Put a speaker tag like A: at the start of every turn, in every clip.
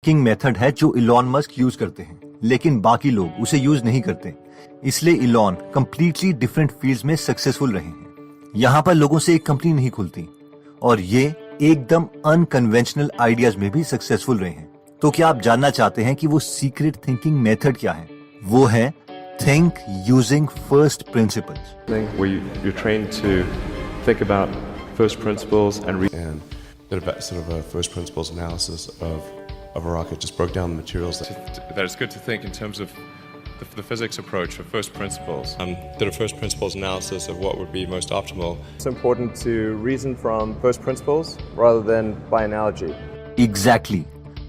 A: Thinking method है जो Elon Musk use करते हैं, लेकिन बाकी लोग उसे यूज नहीं करते। इसलिए इलॉन कंप्लीटली डिफरेंट फील्ड्स में सक्सेसफुल रहे हैं। यहाँ पर लोगों से एक कंपनी नहीं खुलती और ये एकदम अनकन्वेंशनल आइडियाज में भी सक्सेसफुल रहे हैं। तो क्या आप जानना चाहते हैं कि वो सीक्रेट थिंकिंग मेथड क्या है? वो है think using first principles.
B: You're trained to think about first principles and did a sort of a first principles analysis of a rocket. Just broke down the materials. That it's good to think in terms of the physics approach of first principles. Did a first principles analysis of what would be most optimal.
C: It's important to reason from first principles rather than by analogy.
A: Exactly.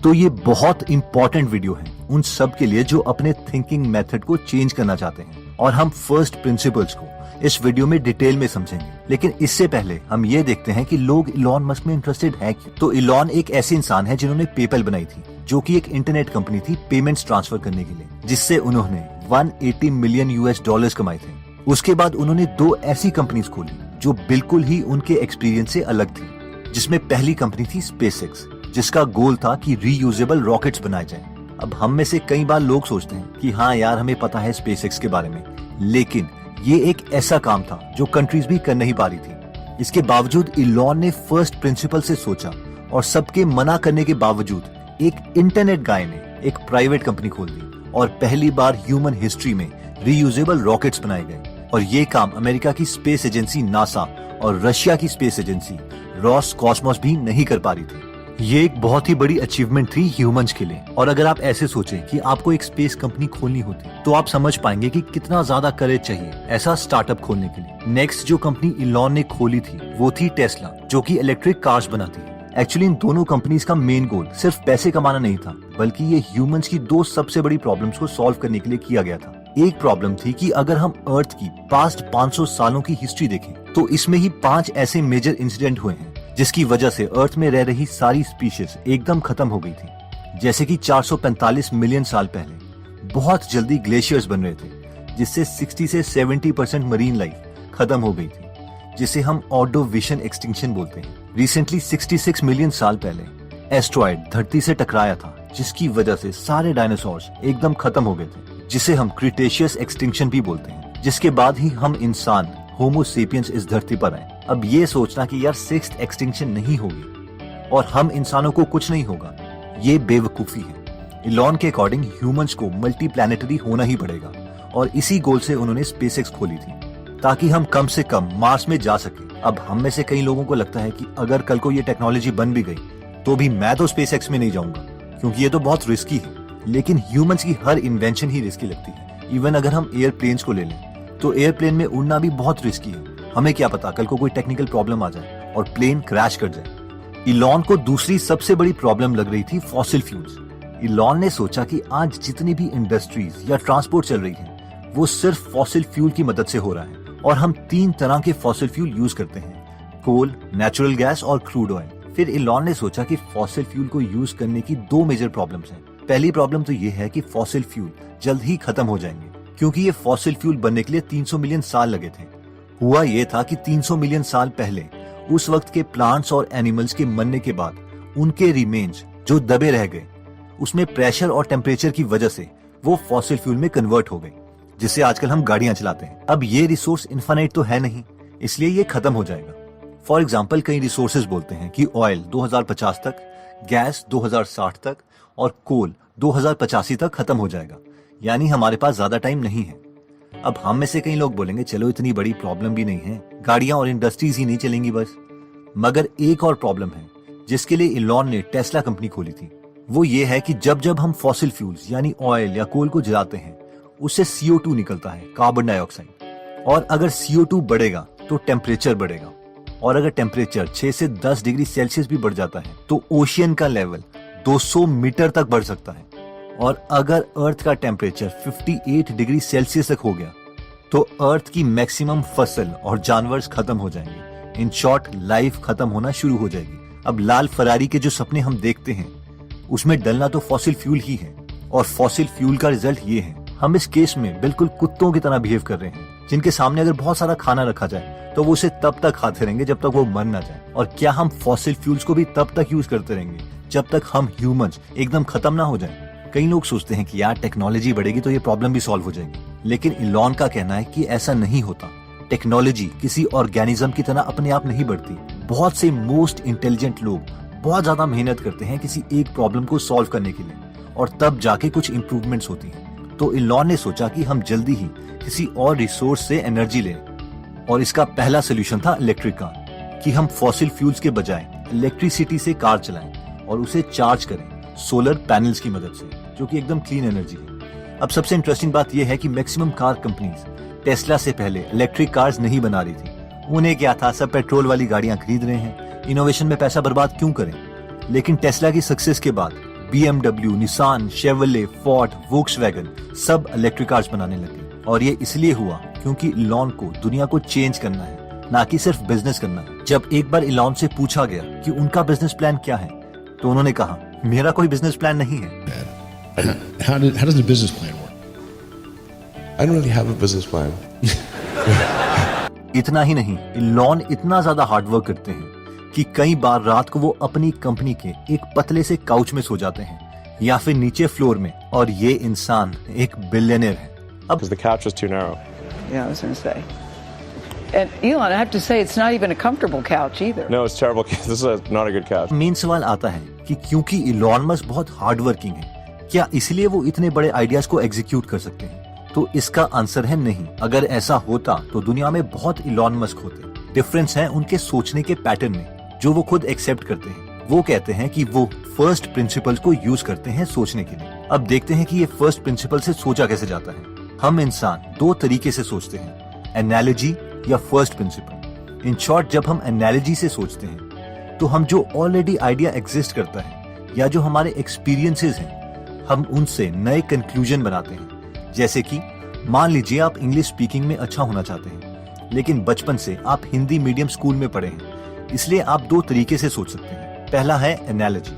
A: तो ये बहुत important video है उन सब के लिए जो अपने थिंकिंग मेथड को चेंज करना चाहते हैं, और हम फर्स्ट प्रिंसिपल्स को इस वीडियो में डिटेल में समझेंगे। लेकिन इससे पहले हम ये देखते हैं कि लोग इलॉन मस्क में इंटरेस्टेड हैं क्यों। तो इलॉन एक ऐसे इंसान है जिन्होंने पेपैल बनाई थी, जो कि एक इंटरनेट कंपनी थी पेमेंट्स ट्रांसफर करने के लिए, जिससे उन्होंने 180 मिलियन US कमाए थे। उसके बाद उन्होंने 2 ऐसी कंपनीज खोली जो बिल्कुल ही उनके एक्सपीरियंस से अलग थी, जिसमें पहली कंपनी थी स्पेसएक्स, जिसका गोल था कि रीयूजेबल रॉकेट्स बनाए जाएं। अब हम में से कई बार लोग सोचते हैं कि हाँ यार हमें पता है स्पेसएक्स के बारे में, लेकिन ये एक ऐसा काम था जो कंट्रीज भी कर नहीं पा रही थी। इसके बावजूद इलॉन ने फर्स्ट प्रिंसिपल से सोचा और सबके मना करने के बावजूद एक इंटरनेट गाय ने एक प्राइवेट कंपनी खोल दी और पहली बार ह्यूमन हिस्ट्री में रीयूजेबल रॉकेट्स बनाए गए। और ये काम अमेरिका की स्पेस एजेंसी नासा और रशिया की स्पेस एजेंसी रोसकॉस्मोस भी नहीं कर पा रही थी। ये एक बहुत ही बड़ी अचीवमेंट थी ह्यूमंस के लिए। और अगर आप ऐसे सोचें कि आपको एक स्पेस कंपनी खोलनी होती तो आप समझ पाएंगे कि कितना ज्यादा करेज चाहिए ऐसा स्टार्टअप खोलने के लिए। नेक्स्ट जो कंपनी इलॉन ने खोली थी वो थी टेस्ला, जो कि इलेक्ट्रिक कार्स बनाती है। एक्चुअली इन दोनों कंपनीज का मेन गोल सिर्फ पैसे कमाना नहीं था, बल्कि ये ह्यूमंस की 2 सबसे बड़ी प्रॉब्लम्स को सॉल्व करने के लिए किया गया था। एक प्रॉब्लम थी कि अगर हम अर्थ की पास्ट 500 सालों की हिस्ट्री देखें तो इसमें ही 5 ऐसे मेजर इंसिडेंट हुए हैं जिसकी वजह से अर्थ में रह रही सारी स्पीशीज एकदम खत्म हो गई थी। जैसे कि 445 मिलियन साल पहले बहुत जल्दी ग्लेशियर्स बन रहे थे, जिससे 60 से 70% मरीन लाइफ खत्म हो गई थी, जिसे हम ऑर्डोविशन एक्सटिंक्शन बोलते हैं। रिसेंटली 66 मिलियन साल पहले एस्ट्रॉयड धरती से टकराया था, जिसकी वजह से सारे डायनासोर्स एकदम खत्म हो गए थे, जिसे हम क्रिटेशियस एक्सटिंक्शन भी बोलते हैं। जिसके बाद ही हम इंसान होमो सेपियंस इस धरती पर आए। अब ये सोचना कि यार 6th एक्सटिंक्शन नहीं होगी और हम इंसानों को कुछ नहीं होगा, ये बेवकूफी है। इलॉन के अकॉर्डिंग ह्यूमंस को मल्टी प्लैनेटरी होना ही पड़ेगा, और इसी गोल से उन्होंने स्पेसएक्स खोली थी ताकि हम कम से कम मार्स में जा सके। अब हम में से कई लोगों को लगता है कि अगर कल को ये टेक्नोलॉजी बन भी गई तो भी मैं तो स्पेसएक्स में नहीं जाऊंगा, क्योंकि ये तो बहुत रिस्की है। लेकिन ह्यूमंस की हर इन्वेंशन ही रिस्की लगती है। इवन अगर हम एयरप्लेन्स को ले लें तो एयरप्लेन में उड़ना भी बहुत रिस्की है। हमें क्या पता कल को कोई टेक्निकल प्रॉब्लम आ जाए और प्लेन क्रैश कर जाए। इलॉन को दूसरी सबसे बड़ी प्रॉब्लम लग रही थी फॉसिल फ्यूल्स। इलॉन ने सोचा कि आज जितनी भी इंडस्ट्रीज या ट्रांसपोर्ट चल रही है वो सिर्फ फॉसिल फ्यूल की मदद से हो रहा है, और हम 3 तरह के फॉसिल फ्यूल यूज करते हैं, कोल, नेचुरल गैस और क्रूड ऑयल। फिर इलॉन ने सोचा कि फॉसिल फ्यूल को यूज करने की 2 मेजर प्रॉब्लम्स हैं। पहली प्रॉब्लम तो ये है कि फॉसिल फ्यूल जल्द ही खत्म हो जाएंगे, क्योंकि ये फॉसिल फ्यूल बनने के लिए 300 मिलियन साल लगे थे। हुआ ये था कि 300 मिलियन साल पहले उस वक्त के प्लांट्स और एनिमल्स के मरने के बाद उनके रिमेन्स जो दबे रह गए, उसमें प्रेशर और टेम्परेचर की वजह से वो फॉसिल फ्यूल में कन्वर्ट हो गए, जिससे आजकल हम गाड़ियां चलाते हैं। अब ये रिसोर्स इन्फिनिट तो है नहीं, इसलिए ये खत्म हो जाएगा। फॉर एग्जाम्पल कई रिसोर्सेज बोलते हैं कि ऑयल 2050 तक, गैस 2060 तक और कोल 2085 तक खत्म हो जाएगा, यानी हमारे पास ज्यादा टाइम नहीं है। अब हम में से कई लोग बोलेंगे चलो इतनी बड़ी प्रॉब्लम भी नहीं है, गाड़ियां और इंडस्ट्रीज ही नहीं चलेंगी बस। मगर एक और प्रॉब्लम है जिसके लिए इलॉन ने टेस्ला कंपनी खोली थी। वो ये है कि जब जब हम फॉसिल फ्यूल्स यानी ऑयल या कोल को जलाते हैं उससे CO2 निकलता है, कार्बन डाइऑक्साइड। और अगर CO2 बढ़ेगा तो टेम्परेचर बढ़ेगा, और अगर टेम्परेचर 6 से 10 डिग्री सेल्सियस भी बढ़ जाता है तो ओशियन का लेवल 200 मीटर तक बढ़ सकता है। और अगर अर्थ का टेम्परेचर 58 डिग्री सेल्सियस तक हो गया तो अर्थ की मैक्सिमम फसल और जानवर खत्म हो जाएंगे। इन शॉर्ट लाइफ खत्म होना शुरू हो जाएगी। अब लाल फरारी के जो सपने हम देखते हैं उसमें डलना तो फॉसिल फ्यूल ही है, और फॉसिल फ्यूल का रिजल्ट ये है। हम इस केस में बिल्कुल कुत्तों की तरह बिहेव कर रहे हैं, जिनके सामने अगर बहुत सारा खाना रखा जाए तो वो उसे तब तक खाते रहेंगे जब तक वो मर ना जाए। और क्या हम फॉसिल फ्यूल्स को भी तब तक यूज करते रहेंगे जब तक हम ह्यूमंस एकदम खत्म ना हो जाएं। कई लोग सोचते हैं कि यार टेक्नोलॉजी बढ़ेगी तो ये प्रॉब्लम भी सॉल्व हो जाएगी, लेकिन इलॉन का कहना है कि ऐसा नहीं होता। टेक्नोलॉजी किसी ऑर्गेनिज्म की तरह अपने आप नहीं बढ़ती। बहुत से मोस्ट इंटेलिजेंट लोग बहुत ज्यादा मेहनत करते हैं किसी एक प्रॉब्लम को सॉल्व करने के लिए, और तब जाके कुछ इंप्रूवमेंट्स होती हैं। तो इलॉन ने सोचा कि हम जल्दी ही किसी और रिसोर्स से एनर्जी लें, और इसका पहला सोल्यूशन था इलेक्ट्रिक कार, कि हम फॉसिल फ्यूल्स के बजाय इलेक्ट्रिसिटी से कार चलाएं और उसे चार्ज करें सोलर पैनल्स की मदद से, जो कि एकदम क्लीन एनर्जी है। अब सबसे इंटरेस्टिंग बात यह है कि मैक्सिमम कार कंपनीज टेस्ला से पहले इलेक्ट्रिक कार्स नहीं बना रही थी। उन्हें क्या था, सब पेट्रोल वाली गाड़ियां खरीद रहे हैं, इनोवेशन में पैसा बर्बाद क्यों करें। लेकिन टेस्ला की सक्सेस के बाद BMW, Nissan, Chevrolet, Ford, Volkswagen सब इलेक्ट्रिक कार्स बनाने लगे, और ये इसलिए हुआ क्योंकि इलॉन को दुनिया को चेंज करना है, ना कि सिर्फ बिजनेस करना है। जब एक बार इलॉन से पूछा गया कि उनका बिजनेस प्लान क्या है, तो उन्होंने कहा, मेरा कोई बिजनेस प्लान नहीं है।
D: How does the business plan work?
B: I don't really have a business plan.
A: इतना ही नहीं, इलॉन इतना ज्यादा हार्डवर्क करते हैं कि कई बार रात को वो अपनी कंपनी के एक पतले से काउच में सो जाते हैं या फिर नीचे फ्लोर में, और ये इंसान एक बिलियनर है। अब
C: Because the couch was too narrow.
E: Yeah, I was going to say. And Elon, I have to say, it's not even a comfortable couch either.
C: No, it's terrible. This is not a good couch.
A: Main सवाल आता है कि क्योंकि Elon Musk बहुत hard working है, क्या इसलिए वो इतने बड़े आइडियाज को एग्जीक्यूट कर सकते हैं? तो इसका आंसर है नहीं। अगर ऐसा होता तो दुनिया में बहुत इलॉन मस्क होते। डिफरेंस है उनके सोचने के पैटर्न में, जो वो खुद एक्सेप्ट करते हैं। वो कहते हैं कि वो फर्स्ट प्रिंसिपल को यूज करते हैं सोचने के लिए। अब देखते हैं कि ये फर्स्ट प्रिंसिपल से सोचा कैसे जाता है। हम इंसान दो तरीके से सोचते हैं, एनालॉजी या फर्स्ट प्रिंसिपल। इन शॉर्ट, जब हम एनालॉजी से सोचते हैं तो हम जो ऑलरेडी आइडिया एग्जिस्ट करता है या जो हमारे एक्सपीरियंसेस हैं, हम उनसे नए कंक्लूजन बनाते हैं। जैसे कि मान लीजिए आप इंग्लिश स्पीकिंग में अच्छा होना चाहते हैं, लेकिन बचपन से आप हिंदी मीडियम स्कूल में पढ़े हैं, इसलिए आप दो तरीके से सोच सकते हैं। पहला है एनालॉजी,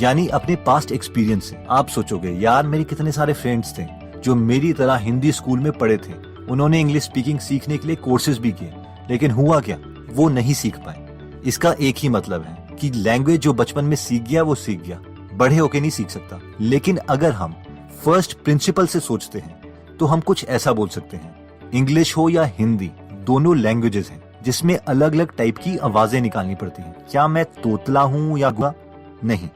A: यानी अपने पास्ट एक्सपीरियंस से आप सोचोगे, यार मेरे कितने सारे फ्रेंड्स थे जो मेरी तरह हिंदी स्कूल में पढ़े थे, उन्होंने इंग्लिश स्पीकिंग सीखने के लिए कोर्सेज भी किए, लेकिन हुआ क्या, वो नहीं सीख पाए। इसका एक ही मतलब है कि लैंग्वेज जो बचपन में सीख गया वो सीख गया, बड़े होके नहीं सीख सकता। लेकिन अगर हम फर्स्ट प्रिंसिपल से सोचते हैं तो हम कुछ ऐसा बोल सकते हैं, इंग्लिश हो या हिंदी, दोनों लैंग्वेजेस हैं जिसमें अलग अलग टाइप की आवाजें निकालनी पड़ती हैं। क्या मैं तोतला हूँ या गुआ? नहीं,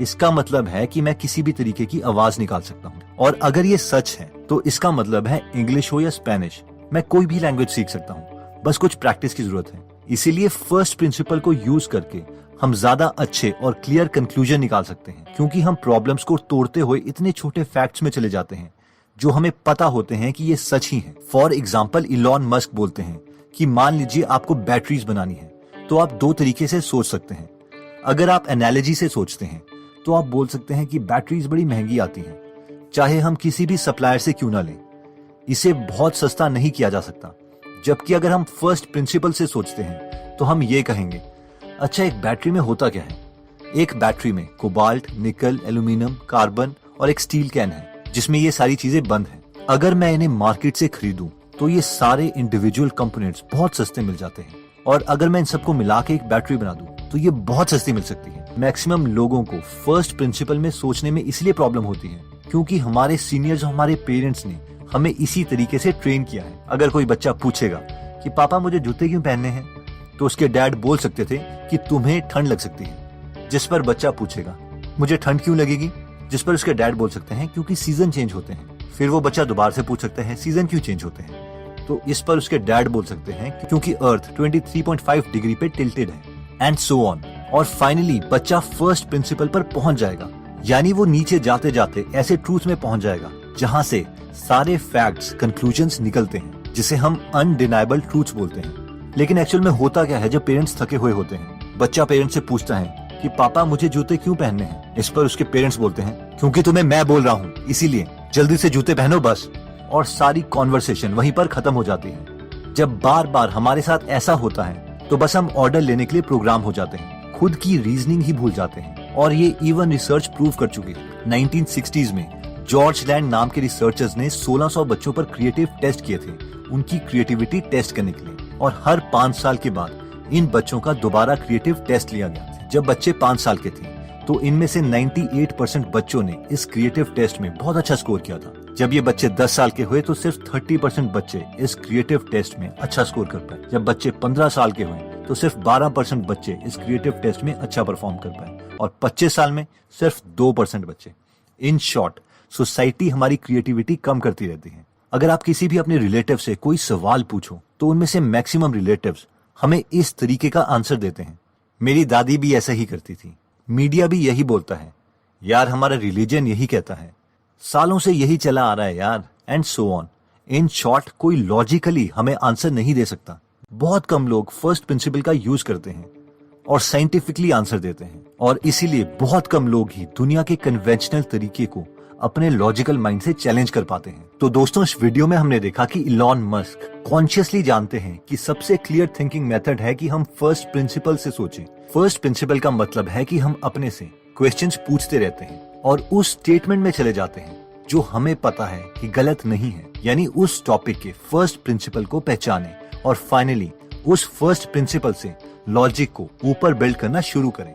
A: इसका मतलब है कि मैं किसी भी तरीके की आवाज निकाल सकता हूँ। और अगर ये सच है तो इसका मतलब है इंग्लिश हो या स्पेनिश, मैं कोई भी लैंग्वेज सीख सकता हूँ, बस कुछ प्रैक्टिस की जरूरत है। इसीलिए फर्स्ट प्रिंसिपल को यूज करके हम ज्यादा अच्छे और क्लियर कंक्लूजन निकाल सकते हैं, क्योंकि हम प्रॉब्लम्स को तोड़ते हुए इतने छोटे फैक्ट्स में चले जाते हैं जो हमें पता होते हैं कि ये सच ही है। फॉर एग्जाम्पल, इलॉन मस्क बोलते हैं कि मान लीजिए आपको बैटरीज बनानी है, तो आप दो तरीके से सोच सकते हैं। अगर आप एनालॉजी से सोचते हैं तो आप बोल सकते हैं कि बैटरीज बड़ी महंगी आती हैं, चाहे हम किसी भी सप्लायर से क्यों ना लें, इसे बहुत सस्ता नहीं किया जा सकता। जबकि अगर हम फर्स्ट प्रिंसिपल से सोचते हैं तो हम ये कहेंगे, अच्छा एक बैटरी में होता क्या है? एक बैटरी में कोबाल्ट, निकल, एल्यूमिनियम, कार्बन और एक स्टील कैन है जिसमें ये सारी चीजें बंद हैं। अगर मैं इन्हें मार्केट से खरीदूं तो ये सारे इंडिविजुअल कंपोनेंट्स बहुत सस्ते मिल जाते हैं, और अगर मैं इन सबको मिला के एक बैटरी बना दूं तो ये बहुत सस्ती मिल सकती है। मैक्सिमम लोगों को फर्स्ट प्रिंसिपल में सोचने में इसलिए प्रॉब्लम होती है क्योंकि हमारे सीनियर्स, हमारे पेरेंट्स ने हमें इसी तरीके से ट्रेन किया है। अगर कोई बच्चा पूछेगा कि पापा मुझे जूते क्यों पहनने हैं, तो उसके डैड बोल सकते थे कि तुम्हें ठंड लग सकती है। जिस पर बच्चा पूछेगा मुझे ठंड क्यों लगेगी, जिस पर उसके डैड बोल सकते हैं क्योंकि सीजन चेंज होते हैं। फिर वो बच्चा दोबारा से पूछ सकता है सीजन क्यों चेंज होते हैं, तो इस पर उसके डैड बोल सकते हैं क्योंकि अर्थ 23.5 डिग्री पे टिल्टेड है, एंड सो ऑन। और फाइनली बच्चा फर्स्ट प्रिंसिपल पर पहुंच जाएगा, यानी वो नीचे जाते जाते ऐसे ट्रूथ में पहुंच जाएगा जहां से सारे फैक्ट्स, कंक्लूजन्स निकलते हैं, जिसे हम अनडिनाइबल ट्रूथ्स बोलते हैं। लेकिन एक्चुअल में होता क्या है, जब पेरेंट्स थके हुए होते हैं, बच्चा पेरेंट्स से पूछता है कि पापा मुझे जूते क्यों पहनने हैं। इस पर उसके पेरेंट्स बोलते हैं क्योंकि तुम्हें मैं बोल रहा हूँ, इसीलिए जल्दी से जूते पहनो बस। और सारी कॉन्वर्सेशन वहीं पर खत्म हो जाती है। जब बार बार हमारे साथ ऐसा होता है तो बस हम ऑर्डर लेने के लिए प्रोग्राम हो जाते हैं, खुद की रीजनिंग ही भूल जाते हैं। और ये इवन रिसर्च प्रूव कर चुकी है। 1960s में जॉर्ज लैंड नाम के रिसर्चर्स ने 1600 बच्चों पर क्रिएटिव टेस्ट किए थे, उनकी क्रिएटिविटी टेस्ट करने के लिए। और हर 5 साल के बाद इन बच्चों का दोबारा क्रिएटिव टेस्ट लिया गया। जब बच्चे 5 साल के थे तो इनमें से 98% बच्चों ने इस क्रिएटिव टेस्ट में बहुत अच्छा स्कोर किया था। जब ये बच्चे 10 साल के हुए तो सिर्फ 30% बच्चे इस क्रिएटिव टेस्ट में अच्छा स्कोर कर पाए। जब बच्चे 15 साल के हुए तो सिर्फ 12% बच्चे इस क्रिएटिव टेस्ट में अच्छा परफॉर्म कर पाए और 25 साल में सिर्फ 2% बच्चे। इन शॉर्ट, सोसाइटी हमारी क्रिएटिविटी कम करती रहती है। अगर आप किसी भी अपने रिलेटिव से कोई सवाल पूछो तो उनमें से मैक्सिमम रिलेटिव्स हमें इस तरीके का आंसर देते हैं। मेरी दादी भी ऐसा ही करती थी। मीडिया भी यही बोलता है, यार हमारा रिलीजन यही कहता है, सालों से यही चला आ रहा है यार, and so on. In short, कोई लॉजिकली हमें आंसर नहीं दे सकता। बहुत कम लोग फर्स्ट प्रिंसिपल का यूज करते हैं और साइंटिफिकली आंसर देते हैं, और इसीलिए बहुत कम लोग ही दुनिया के कन्वेंशनल तरीके को अपने लॉजिकल माइंड से चैलेंज कर पाते हैं। तो दोस्तों, इस वीडियो में हमने देखा कि इलॉन मस्क कॉन्शियसली जानते हैं कि सबसे क्लियर थिंकिंग मेथड है कि हम फर्स्ट प्रिंसिपल से सोचें। फर्स्ट प्रिंसिपल का मतलब है कि हम अपने से क्वेश्चंस पूछते रहते हैं और उस स्टेटमेंट में चले जाते हैं जो हमें पता है कि गलत नहीं है, यानी उस टॉपिक के फर्स्ट प्रिंसिपल को पहचानें और फाइनली उस फर्स्ट प्रिंसिपल से लॉजिक को ऊपर बिल्ड करना शुरू करें।